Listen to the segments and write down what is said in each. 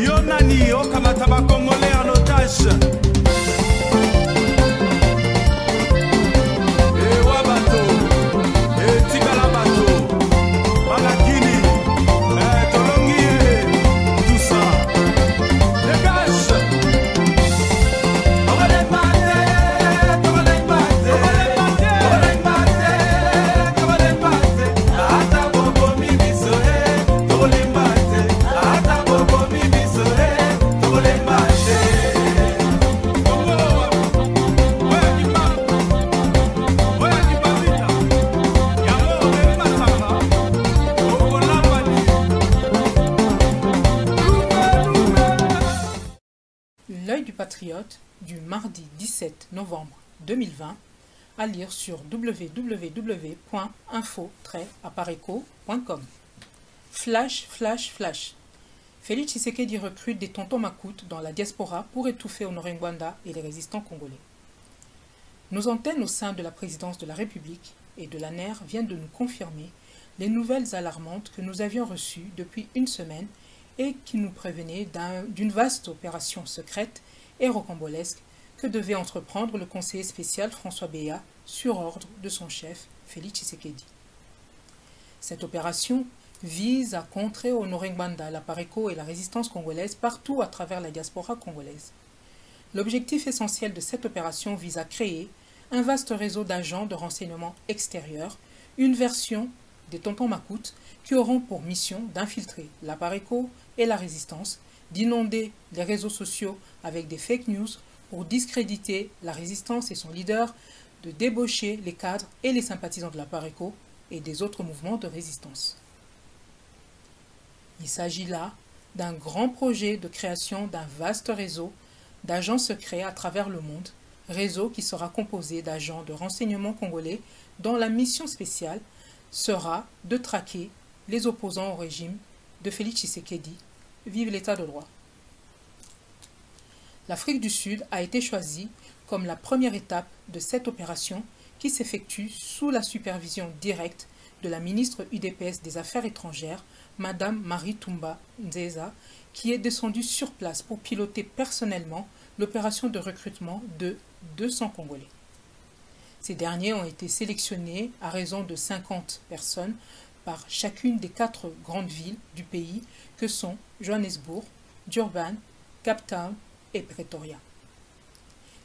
Yonani, Okamataba Congolais en otage. L'œil du patriote du mardi 17 novembre 2020 à lire sur www.info-apareco.com. Flash, flash, flash. Félix Tshisekedi recrute des tontons macoutes dans la diaspora pour étouffer Honoré Ngwanda et les résistants congolais. Nos antennes au sein de la présidence de la République et de l'ANER viennent de nous confirmer les nouvelles alarmantes que nous avions reçues depuis une semaine et qui nous prévenaient d'une vaste opération secrète et rocambolesque que devait entreprendre le conseiller spécial François Béat sur ordre de son chef Félix Tshisekedi. Cette opération vise à contrer Honoré Ngwanda, l'Apareco et la résistance congolaise partout à travers la diaspora congolaise. L'objectif essentiel de cette opération vise à créer un vaste réseau d'agents de renseignement extérieurs, une version des tontons macoutes qui auront pour mission d'infiltrer l'Apareco et la résistance, d'inonder les réseaux sociaux avec des fake news pour discréditer la résistance et son leader, de débaucher les cadres et les sympathisants de l'Apareco et des autres mouvements de résistance. Il s'agit là d'un grand projet de création d'un vaste réseau d'agents secrets à travers le monde, réseau qui sera composé d'agents de renseignement congolais dont la mission spéciale sera de traquer les opposants au régime de Félix Tshisekedi. Vive l'état de droit. L'Afrique du Sud a été choisie comme la première étape de cette opération qui s'effectue sous la supervision directe de la ministre UDPS des Affaires étrangères, Madame Marie Toumba Nzeza, qui est descendue sur place pour piloter personnellement l'opération de recrutement de 200 Congolais. Ces derniers ont été sélectionnés à raison de 50 personnes par chacune des 4 grandes villes du pays que sont Johannesburg, Durban, Cape Town et Pretoria.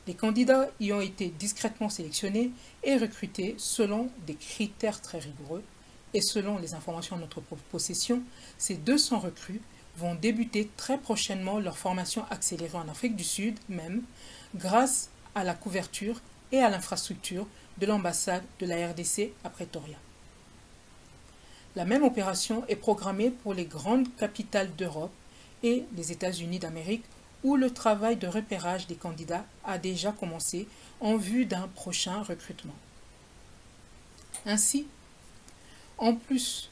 Les candidats y ont été discrètement sélectionnés et recrutés selon des critères très rigoureux et selon les informations en notre possession, ces 200 recrues vont débuter très prochainement leur formation accélérée en Afrique du Sud même grâce à la couverture et à l'infrastructure de l'ambassade de la RDC à Pretoria. La même opération est programmée pour les grandes capitales d'Europe et les États-Unis d'Amérique où le travail de repérage des candidats a déjà commencé en vue d'un prochain recrutement. Ainsi, en plus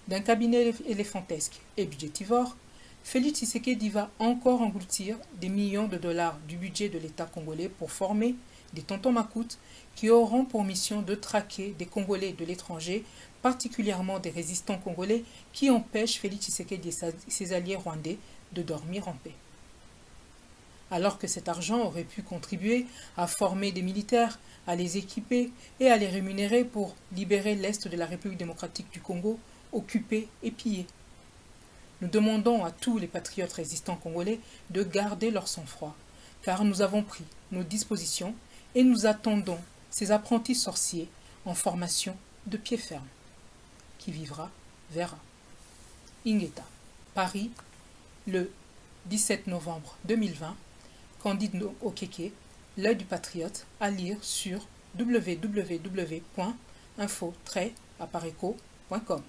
d'un cabinet éléphantesque et budgétivore, Félix Tshisekedi va encore engloutir des millions de dollars du budget de l'État congolais pour former des tontons macoutes qui auront pour mission de traquer des Congolais de l'étranger, particulièrement des résistants congolais qui empêchent Félix Tshisekedi et ses alliés rwandais de dormir en paix. Alors que cet argent aurait pu contribuer à former des militaires, à les équiper et à les rémunérer pour libérer l'Est de la République démocratique du Congo, occupé et pillé. Nous demandons à tous les patriotes résistants congolais de garder leur sang-froid, car nous avons pris nos dispositions et nous attendons ces apprentis sorciers en formation de pied ferme. Qui vivra, verra. Ingeta, Paris, le 17 novembre 2020, Candide Okeke, L'œil du patriote, à lire sur www.info-apareco.com.